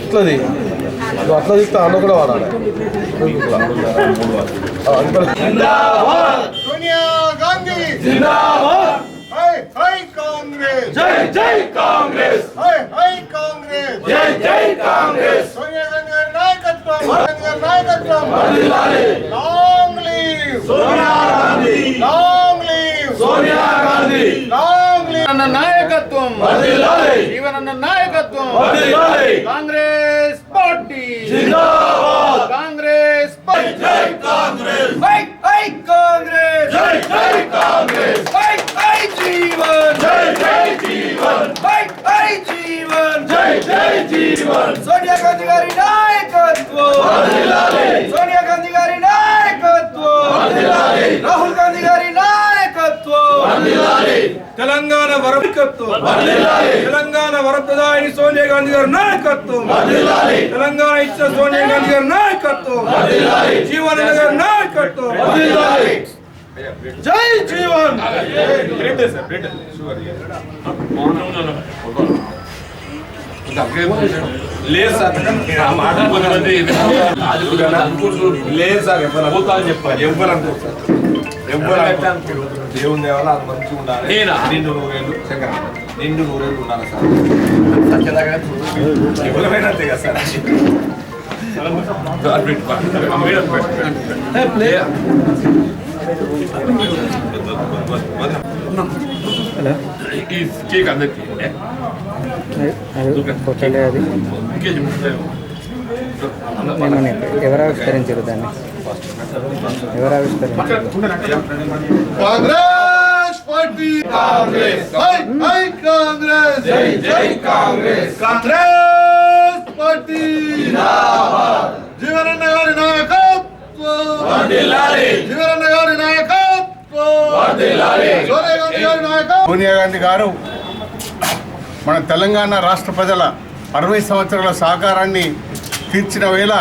ఇట్లది అట్లా తీస్తా అన్న కూడా వాడాలి. సోనియా గాంధీ జిందాబాద్. హై హై కాంగ్రెస్ జై జై కాంగ్రెస్. హై హై కాంగ్రెస్ జై జై కాంగ్రెస్. సోనియా గాంధీ గారి నాయకత్వం వర్ధిల్లాలి. Long leave Sonia Gandhi. Long leave Sonia Gandhi. Long leave అన్న నాయకత్వం వర్ధిల్లాలి. జీవనన్న నాయకత్వం వర్ధిల్లాలి. కాంగ్రెస్ పార్టీ జిందాబాద్. కాంగ్రెస్ పార్టీ జై కాంగ్రెస్. హై హై కాంగ్రెస్ జై జై కాంగ్రెస్. హై హై జీవన్ జై జై జీవన్. హై హై జీవన్ జై జై జీవన్. సోనియా గాంధీ గారి నాయకత్వం వర్ధిల్లాలి. సోనియా గాంధీ గారి నాయకత్వం వర్ధిల్లాలి. రాహుల్ గాంధీ గారి నాయకత్వం వర్ధిల్లాలి. తెలంగాణ వరకత్వం వర్ధిల్లాలి. తెలంగాణ వరప్రధాని సోనియా గాంధీ గారి నాయకత్వం వర్ధిల్లాలి. తెలంగాణ ఇచ్చిన సోనియా గాంధీ గారి నాయకత్వం వర్ధిల్లాలి. జీవన్ గారి నాయకత్వం వర్ధిల్లాలి. జై జీవన్. లేదు సార్ లేదు సార్ చెప్పాలి ఇవ్వాలనుకో సార్ దేవుని దేవాల అది మంచిగా ఉండాలి. నిండు 100 ఏళ్ళు శంకర నిండు 100 ఏళ్ళు ఉండాలి సార్. ఎవరైనా అంతే కదా సార్. కేక్ అందరికి ఎవరు ఆవిష్కరించారు దాన్ని? ఎవరు ఆవిష్కరించారు? Congress party. Congress high high Congress జై జై కాంగ్రెస్. కాంగ్రెస్ పార్టీ జిందాబాద్. జీవనన్న గారి నాయకత్వం వర్ధిల్లాలి. జీవనన్న గారి నాయకత్వం వర్ధిల్లాలి. సోనియా గాంధీ గారి నాయకత్వం. సోనియా గాంధీ గారు మన తెలంగాణ రాష్ట్ర ప్రజల 60 సంవత్సరాల సహకారాన్ని తీర్చిన వేళ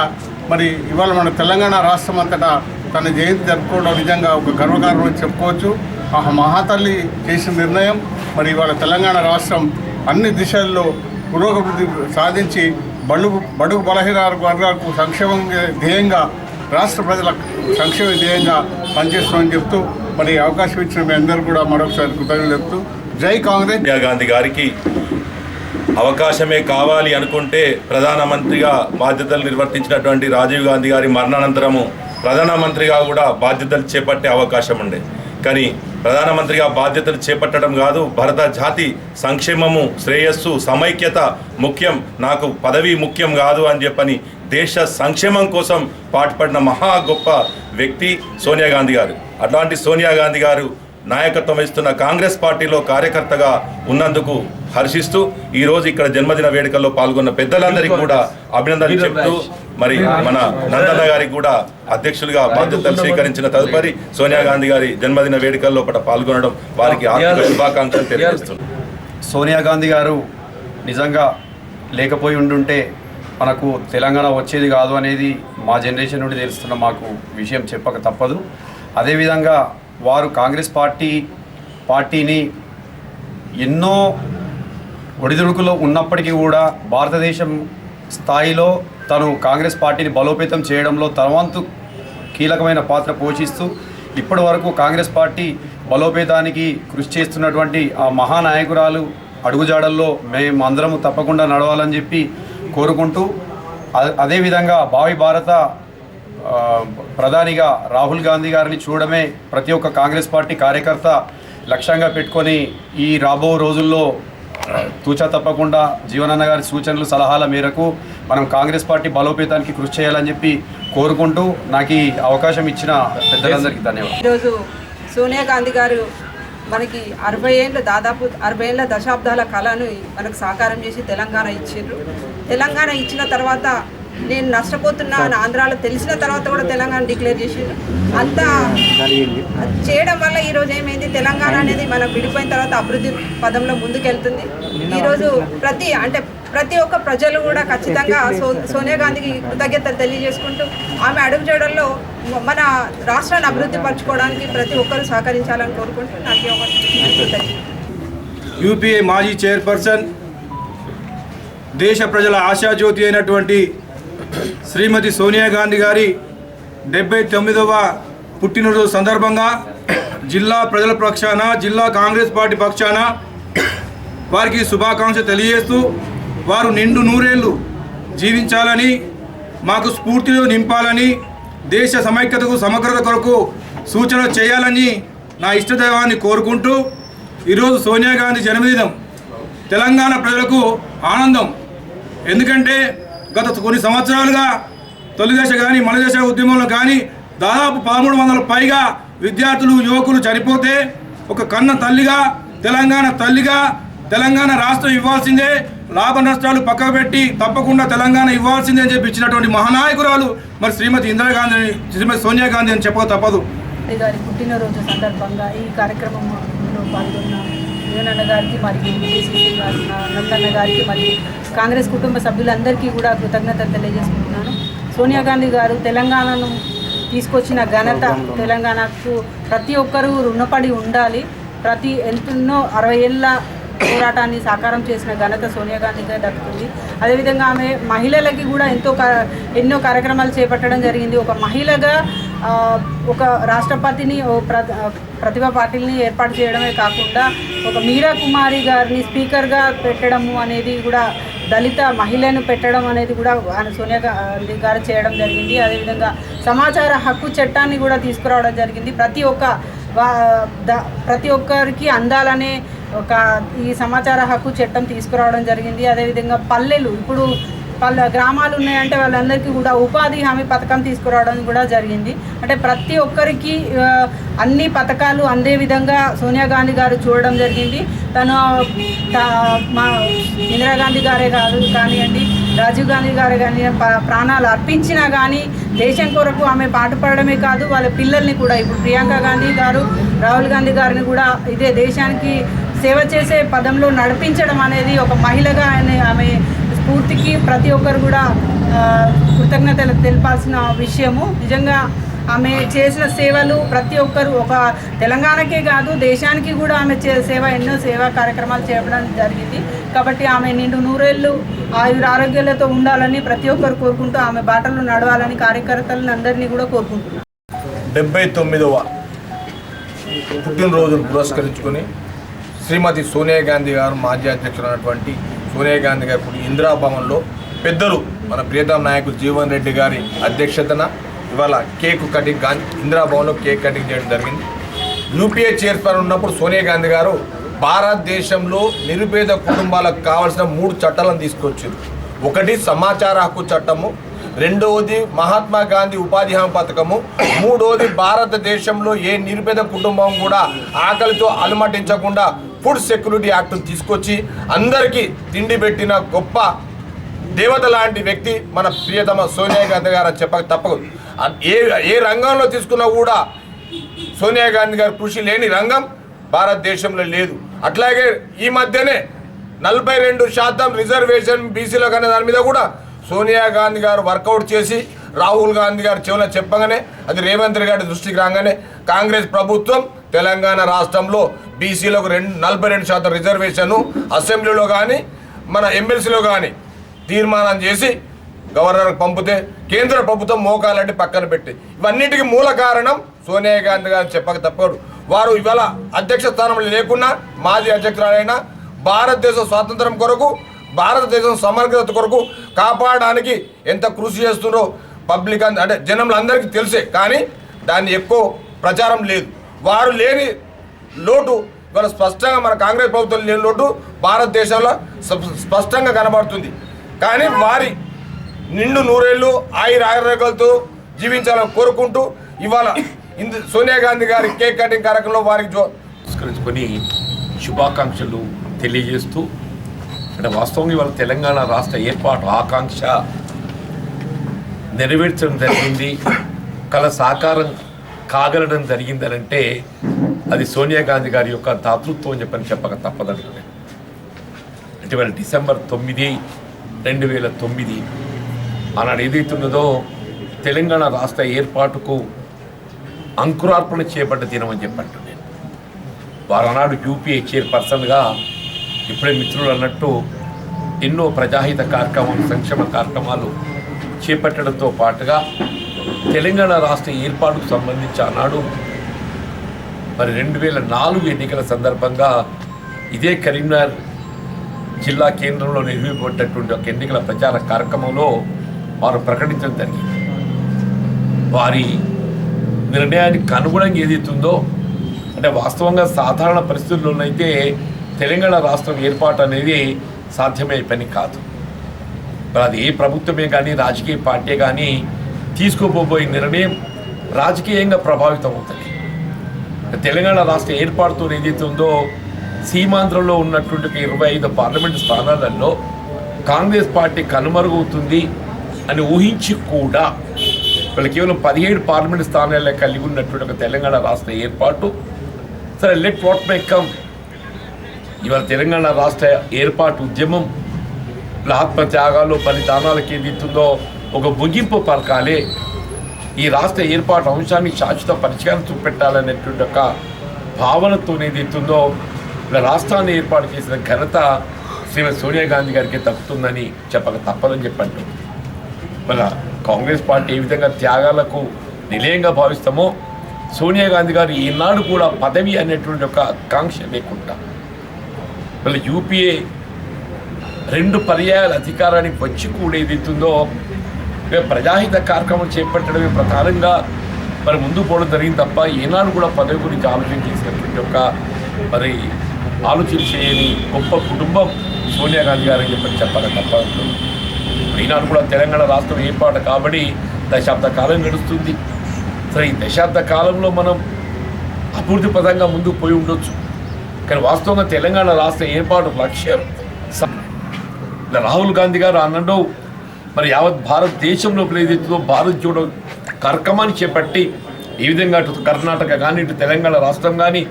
మరి ఇవాళ మన తెలంగాణ రాష్ట్రం అంతటా తన జయంతి జరుపుకోవడం నిజంగా ఒక గర్వకారణం అని చెప్పుకోవచ్చు. ఆ మహాతల్లి చేసిన నిర్ణయం మరి ఇవాళ తెలంగాణ రాష్ట్రం అన్ని దిశల్లో పురోగతి సాధించి బడుగు బలహీన వర్గాలకు సంక్షేమం ధ్యేయంగా రాష్ట్ర ప్రజల సంక్షేమ ధ్యేయంగా పనిచేస్తామని చెప్తూ మరి అవకాశం ఇచ్చిన మీ అందరూ కూడా మరొకసారి కృతజ్ఞతలు చెప్తూ జై కాంగ్రెస్. సోనియా గాంధీ గారికి అవకాశమే కావాలి అనుకుంటే ప్రధానమంత్రిగా బాధ్యతలు నిర్వర్తించినటువంటి రాజీవ్ గాంధీ గారి మరణానంతరము ప్రధానమంత్రిగా కూడా బాధ్యతలు చేపట్టే అవకాశం ఉండే. కానీ ప్రధానమంత్రిగా బాధ్యతలు చేపట్టడం కాదు, భారత జాతి సంక్షేమము, శ్రేయస్సు, సమైక్యత ముఖ్యం, నాకు పదవి ముఖ్యం కాదు అని చెప్పని దేశ సంక్షేమం కోసం పాటుపడిన మహా గొప్ప వ్యక్తి సోనియా గాంధీ గారు. అట్లాంటి సోనియా గాంధీ గారు నాయకత్వం వహిస్తున్న కాంగ్రెస్ పార్టీలో కార్యకర్తగా ఉన్నందుకు హర్షిస్తూ ఈరోజు ఇక్కడ జన్మదిన వేడుకల్లో పాల్గొన్న పెద్దలందరికీ కూడా అభినందనలు చెప్తూ మరి మన నందన్న గారికి కూడా అధ్యక్షులుగా బాధ్యతలు స్వీకరించిన తదుపరి సోనియా గాంధీ గారి జన్మదిన వేడుకల్లో పాల్గొనడం వారికి ఆర్థిక శుభాకాంక్షలు తెలియజేస్తుంది. సోనియా గాంధీ గారు నిజంగా లేకపోయి ఉండుంటే మనకు తెలంగాణ వచ్చేది కాదు అనేది మా జనరేషన్ నుండి తెలుస్తున్న మాకు విషయం చెప్పక తప్పదు. అదేవిధంగా వారు కాంగ్రెస్ పార్టీని ఎన్నో ఒడిదుడుకులో ఉన్నప్పటికీ కూడా భారతదేశం స్థాయిలో తను కాంగ్రెస్ పార్టీని బలోపేతం చేయడంలో తన వంతు కీలకమైన పాత్ర పోషిస్తూ ఇప్పటి వరకు కాంగ్రెస్ పార్టీ బలోపేతానికి కృషి చేస్తున్నటువంటి ఆ మహానాయకురాలు అడుగుజాడల్లో మేము అందరము తప్పకుండా నడవాలని చెప్పి కోరుకుంటూ, అదేవిధంగా భావి భారత ప్రధానిగా రాహుల్ గాంధీ గారిని చూడడమే ప్రతి ఒక్క కాంగ్రెస్ పార్టీ కార్యకర్త లక్ష్యంగా పెట్టుకొని ఈ రాబో రోజుల్లో తూచా తప్పకుండా జీవనన్న గారి సూచనలు సలహాల మేరకు మనం కాంగ్రెస్ పార్టీ బలోపేతానికి కృషి చేయాలని చెప్పి కోరుకుంటూ నాకు ఈ అవకాశం ఇచ్చిన పెద్దలందరికీ ధన్యవాదాలు. ఈరోజు సోనియా గాంధీ గారు మనకి 60 ఏళ్ళ దశాబ్దాల కళను మనకు సాకారం చేసి తెలంగాణ ఇచ్చిండ్రు. తెలంగాణ ఇచ్చిన తర్వాత నేను నష్టపోతున్నా అని ఆంధ్రాలో తెలిసిన తర్వాత కూడా తెలంగాణ డిక్లేర్ చేసిండ్రు. అంతా చేయడం వల్ల ఈరోజు ఏమైంది, తెలంగాణ అనేది మనం విడిపోయిన తర్వాత అభివృద్ధి పదంలో ముందుకెళ్తుంది. ఈరోజు ప్రతి ఒక్క ప్రజలు కూడా ఖచ్చితంగా సోనియా గాంధీకి కృతజ్ఞతలు తెలియజేసుకుంటూ ఆమె అడుగుజాడల్లో మన రాష్ట్రాన్ని అభివృద్ధి పరచుకోవడానికి ప్రతి ఒక్కరూ సహకరించాలని కోరుకుంటూ నాకు యూపీఏ మాజీ చైర్పర్సన్, దేశ ప్రజల ఆశాజ్యోతి అయినటువంటి శ్రీమతి సోనియా గాంధీ గారి 79వ పుట్టినరోజు సందర్భంగా జిల్లా ప్రజల పక్షాన, జిల్లా కాంగ్రెస్ పార్టీ పక్షాన వారికి శుభాకాంక్షలు తెలియజేస్తూ వారు నిండు నూరేళ్లు జీవించాలని, మాకు స్ఫూర్తిలో నింపాలని, దేశ సమైక్యతకు సమగ్రత కొరకు సూచన చేయాలని నా ఇష్టదైవాన్ని కోరుకుంటూ ఈరోజు సోనియా గాంధీ జన్మదినం తెలంగాణ ప్రజలకు ఆనందం. ఎందుకంటే గత కొన్ని సంవత్సరాలుగా తొలిదశ కానీ మలిదశ ఉద్యమంలో కానీ దాదాపు 1300 పైగా విద్యార్థులు, యువకులు చనిపోతే ఒక కన్న తల్లిగా, తెలంగాణ రాష్ట్రం ఇవ్వాల్సిందే, లాభ నష్టాలు పక్కకు పెట్టి తప్పకుండా తెలంగాణ ఇవ్వాల్సిందే అని చెప్పి ఇచ్చినటువంటి మహానాయకురాలు మరి శ్రీమతి సోనియా గాంధీ అని చెప్పక తప్పదు. గారి పుట్టినరోజు సందర్భంగా ఈ కార్యక్రమంలో పాల్గొన్న యువనన్న గారికి మరియు డిసిసి గారి నందన్న గారికి మరియు కాంగ్రెస్ కుటుంబ సభ్యులందరికీ కూడా కృతజ్ఞతలు తెలియజేసుకుంటున్నాను. సోనియా గాంధీ గారు తెలంగాణను తీసుకొచ్చిన ఘనత తెలంగాణకు ప్రతి ఒక్కరూ రుణపడి ఉండాలి. ఎన్నో 60 ఏళ్ళ పోరాటాన్ని సాకారం చేసిన ఘనత సోనియా గాంధీగా దక్కుతుంది. అదేవిధంగా ఆమె మహిళలకి కూడా ఎన్నో కార్యక్రమాలు చేపట్టడం జరిగింది. ఒక మహిళగా ఒక రాష్ట్రపతిని, ప్రతిభా పాటిల్ని ఏర్పాటు చేయడమే కాకుండా ఒక మీరా కుమారి గారిని స్పీకర్గా పెట్టడము అనేది కూడా, దళిత మహిళను పెట్టడం అనేది కూడా సోనియా గాంధీ గారు చేయడం జరిగింది. అదేవిధంగా సమాచార హక్కు చట్టాన్ని కూడా తీసుకురావడం జరిగింది. ప్రతి ఒక్కరికి అందాలనే ఈ సమాచార హక్కు చట్టం తీసుకురావడం జరిగింది. అదేవిధంగా పల్లెలు, ఇప్పుడు గ్రామాలు ఉన్నాయంటే వాళ్ళందరికీ కూడా ఉపాధి హామీ పథకం తీసుకురావడం కూడా జరిగింది. అంటే ప్రతి ఒక్కరికి అన్ని పథకాలు అందే విధంగా సోనియా గాంధీ గారు చూడడం జరిగింది. తను మా ఇందిరాగాంధీ గారే కానివ్వండి, రాజీవ్ గాంధీ గారే కానీ ప్రాణాలు అర్పించినా కానీ దేశం కొరకు ఆమె పాటుపడమే కాదు, వాళ్ళ పిల్లల్ని కూడా, ఇప్పుడు ప్రియాంక గాంధీ గారు, రాహుల్ గాంధీ గారిని కూడా ఇదే దేశానికి సేవ చేసే పదంలో నడిపించడం అనేది ఒక మహిళగా ఆమె స్ఫూర్తికి ప్రతి ఒక్కరు కూడా కృతజ్ఞతలు తెలపాల్సిన విషయము. నిజంగా ఆమె చేసిన సేవలు ప్రతి ఒక్కరు, ఒక తెలంగాణకే కాదు దేశానికి కూడా ఆమె ఎన్నో సేవా కార్యక్రమాలు చేయడం జరిగింది. కాబట్టి ఆమె నిండు నూరేళ్ళు ఆరోగ్యాలతో ఉండాలని ప్రతి ఒక్కరు కోరుకుంటూ ఆమె బాటలో నడవాలని కార్యకర్తలను అందరినీ కూడా కోరుకుంటున్నాను. 79వ పుట్టినరోజును పురస్కరించుకొని శ్రీమతి సోనియా గాంధీ గారు, మాజీ అధ్యక్షులైనటువంటి సోనియా గాంధీ గారు ఇందిరాభవన్లో పెద్దలు మన ప్రియతమ నాయకులు జీవన్ రెడ్డి గారి అధ్యక్షతన ఇవాళ కేక్ కటింగ్ ఇందిరాభవన్లో కేక్ కటింగ్ చేయడం జరిగింది. యూపీఏ చైర్పర్సన్ ఉన్నప్పుడు సోనియా గాంధీ గారు భారతదేశంలో నిరుపేద కుటుంబాలకు కావాల్సిన 3 చట్టాలను తీసుకొచ్చారు. ఒకటి సమాచార హక్కు చట్టము, రెండవది మహాత్మా గాంధీ ఉపాధి హామీ పథకము, మూడవది భారతదేశంలో ఏ నిరుపేద కుటుంబం కూడా ఆకలితో అలమటించకుండా ఫుడ్ సెక్యూరిటీ యాక్ట్ను తీసుకొచ్చి అందరికీ తిండి పెట్టిన గొప్ప దేవత లాంటి వ్యక్తి మన ప్రియతమ సోనియా గాంధీ గారు అని చెప్పక తప్పదు. ఏ రంగంలో తీసుకున్నా కూడా సోనియా గాంధీ గారు కృషి లేని రంగం భారతదేశంలో లేదు. అట్లాగే ఈ మధ్యనే 42% రిజర్వేషన్ బీసీలో కానీ దాని మీద కూడా సోనియా గాంధీ గారు వర్కౌట్ చేసి రాహుల్ గాంధీ గారు చెవులో చెప్పగానే అది రేవంత్ రెడ్డి గారి దృష్టికి రాగానే కాంగ్రెస్ ప్రభుత్వం తెలంగాణ రాష్ట్రంలో బీసీలకు 42% రిజర్వేషను అసెంబ్లీలో కానీ మన ఎమ్మెల్సీలో కానీ తీర్మానం చేసి గవర్నర్కి పంపితే కేంద్ర ప్రభుత్వం మోకాలంటే పక్కన పెట్టి ఇవన్నిటికీ మూల కారణం సోనియా గాంధీ గారు చెప్పక తప్పడు. వారు ఇవాళ అధ్యక్ష స్థానంలో లేకున్నా మాజీ అధ్యక్షురాలైన భారతదేశ స్వాతంత్రం కొరకు, భారతదేశం సమగ్రత కొరకు కాపాడడానికి ఎంత కృషి చేస్తున్నారో పబ్లిక్ అంటే జనంలందరికీ తెలిసే, కానీ దాన్ని ఎక్కువ ప్రచారం లేదు. వారు లేని లోటు ఇవాళ స్పష్టంగా మన కాంగ్రెస్ ప్రభుత్వం లేని లోటు భారతదేశంలో స్పష్టంగా కనబడుతుంది. కానీ వారి నిండు నూరేళ్ళు ఆయురారోగ్యాలతో జీవించాలని కోరుకుంటూ ఇవాళ సోనియా గాంధీ గారి కేక్ కటింగ్ కార్యక్రమంలో వారికి పురస్కరించుకొని శుభాకాంక్షలు తెలియజేస్తూ, అంటే వాస్తవంగా ఇవాళ తెలంగాణ రాష్ట్ర ఏర్పాటు ఆకాంక్ష నెరవేర్చడం జరిగింది, కళ సాకారం కాగలడం జరిగిందనంటే అది సోనియా గాంధీ గారి యొక్క దాతృత్వం అని చెప్పక తప్పదంటున్నాను. అంటే ఇవాళ డిసెంబర్ 9, 2009 ఆనాడు ఏదైతున్నదో తెలంగాణ రాష్ట్ర ఏర్పాటుకు అంకురార్పణ చేయబడ్డ దినం అని చెప్పంటున్నాను. వారు ఆనాడు యూపీఏ చైర్పర్సన్గా ఇప్పుడే మిత్రులు అన్నట్టు ఎన్నో ప్రజాహిత కార్యక్రమాలు, సంక్షేమ కార్యక్రమాలు చేపట్టడంతో పాటుగా తెలంగాణ రాష్ట్ర ఏర్పాటుకు సంబంధించి ఆనాడు మరి 2004 ఎన్నికల సందర్భంగా ఇదే కరీంనగర్ జిల్లా కేంద్రంలో నిర్వహింపబడ్డటువంటి ఒక ఎన్నికల ప్రచార కార్యక్రమంలో వారు ప్రకటించడం జరిగింది. వారి నిర్ణయానికి అనుగుణంగా ఏదైతుందో అంటే వాస్తవంగా సాధారణ పరిస్థితుల్లోనైతే తెలంగాణ రాష్ట్రం ఏర్పాటు అనేది సాధ్యమయ్యే పని కాదు. మరి అది ఏ ప్రభుత్వమే కానీ రాజకీయ పార్టీ కానీ తీసుకోబోయే నిర్ణయం రాజకీయంగా ప్రభావితం అవుతుంది. తెలంగాణ రాష్ట్ర ఏర్పాటుతో ఏదైతే ఉందో సీమాంధ్రంలో ఉన్నటువంటి 25 పార్లమెంటు స్థానాలలో కాంగ్రెస్ పార్టీ కనుమరుగవుతుంది అని ఊహించి కూడా వీళ్ళు కేవలం 17 పార్లమెంటు స్థానాలే కలిగి ఉన్నటువంటి ఒక తెలంగాణ రాష్ట్ర ఏర్పాటు సరే లెట్ వాట్ మే కమ్. ఇవాళ తెలంగాణ రాష్ట్ర ఏర్పాటు ఉద్యమం ఆత్మత్యాగాలు బలిదానాలకు ఏదైతుందో ఒక ముగింపు పలకాలే. ఈ రాష్ట్ర ఏర్పాటు అంశాన్ని శాశ్వత పరిష్కారం చూపెట్టాలనేటువంటి ఒక భావనతో ఏదైతుందో ఇలా రాష్ట్రాన్ని ఏర్పాటు చేసిన ఘనత శ్రీమతి సోనియా గాంధీ గారికి తప్పుతుందని చెప్పక తప్పదని చెప్పండి. మన కాంగ్రెస్ పార్టీ ఏ విధంగా త్యాగాలకు నిలయంగా భావిస్తామో సోనియా గాంధీ గారు ఈనాడు కూడా పదవి అనేటువంటి ఒక కాంక్ష లేకుండా మళ్ళీ యూపీఏ 2 పర్యాయాల అధికారానికి వచ్చి కూడా ఏదైతుందో ప్రజాహిత కార్యక్రమం చేపట్టడమే ప్రధానంగా మరి ముందు పోవడం జరిగింది తప్ప ఈనాడు కూడా పదవి గురించి ఆలోచన చేసినటువంటి ఒక మరి ఆలోచన చేయని గొప్ప కుటుంబం సోనియా గాంధీ గారు అని చెప్పాలి తప్ప. ఈనాడు కూడా తెలంగాణ రాష్ట్రం ఏర్పాటు కాబట్టి దశాబ్ద కాలం గడుస్తుంది. సరే ఈ దశాబ్ద కాలంలో మనం అభివృద్ధి పదంగా ముందుకు పోయి ఉండొచ్చు, కానీ వాస్తవంగా తెలంగాణ రాష్ట్ర ఏర్పాటు లక్ష్యం రాహుల్ గాంధీ గారు అన్నడో మరి యావత్ భారతదేశంలో ఏదైతుందో భారత్ జోడో కార్యక్రమాన్ని చేపట్టి ఈ విధంగా అటు కర్ణాటక కానీ ఇటు తెలంగాణ రాష్ట్రం కానీ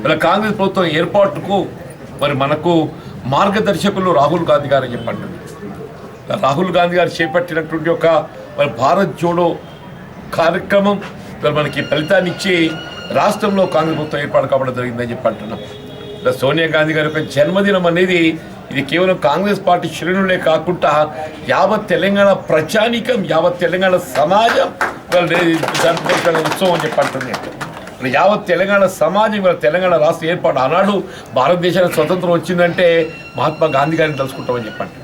ఇలా కాంగ్రెస్ ప్రభుత్వం ఏర్పాటుకు మరి మనకు మార్గదర్శకులు రాహుల్ గాంధీ గారు చెప్పండి. రాహుల్ గాంధీ గారు చేపట్టినటువంటి ఒక మరి భారత్ జోడో కార్యక్రమం మనకి ఫలితాన్ని ఇచ్చి రాష్ట్రంలో కాంగ్రెస్ ప్రభుత్వం ఏర్పాటు కావడం జరిగిందని చెప్పి అంటున్నాం. సోనియా గాంధీ గారి యొక్క జన్మదినం అనేది ఇది కేవలం కాంగ్రెస్ పార్టీ శ్రేణులే కాకుండా యావత్ తెలంగాణ ప్రజానీకం, యావత్ తెలంగాణ సమాజం జరుపుకుంటున్న ఉత్సవం అని చెప్పి అంటున్నాయి. యావత్ తెలంగాణ సమాజం ఇవాళ తెలంగాణ రాష్ట్ర ఏర్పాటు ఆనాడు భారతదేశానికి స్వతంత్రం వచ్చిందంటే మహాత్మా గాంధీ గారిని తలుచుకుంటామని చెప్పండి.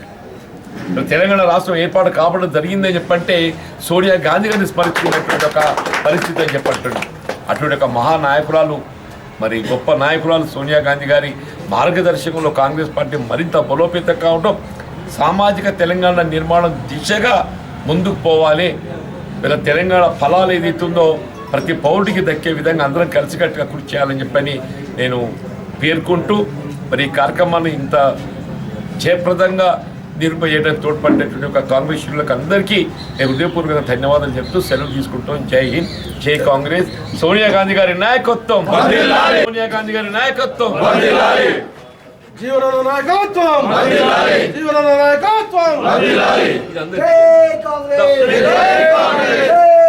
తెలంగాణ రాష్ట్రం ఏర్పాటు కావడం జరిగిందని చెప్పంటే సోనియా గాంధీ గారిని స్మరించుకున్నటువంటి ఒక పరిస్థితి అని చెప్పంటుంది. అటువంటి ఒక మహానాయకురాలు మరి గొప్ప నాయకురాలు సోనియా గాంధీ గారి మార్గదర్శకంలో కాంగ్రెస్ పార్టీ మరింత బలోపేతం కావడం, సామాజిక తెలంగాణ నిర్మాణం దిశగా ముందుకు పోవాలి. ఇలా తెలంగాణ ఫలాలు ఏదైతుందో ప్రతి పౌరుడికి దక్కే విధంగా అందరం కలిసికట్టుగా కృషి చేయాలని చెప్పని నేను పేర్కొంటూ మరి ఈ కార్యక్రమాన్ని ఇంత జయప్రదంగా నిర్వహించడానికి తోడ్పడినటువంటి ఒక కాంగ్రెస్ శ్రేణులకు అందరికీ నేను హృదయపూర్వకంగా ధన్యవాదాలు చెప్తూ సెలవు తీసుకుంటాం. జై హింద్, జై కాంగ్రెస్. సోనియా గాంధీ గారి నాయకత్వం, సోనియా గాంధీ గారి నాయకత్వం, జీవన నాయకత్వం, జీవన నాయకత్వం. జై కాంగ్రెస్.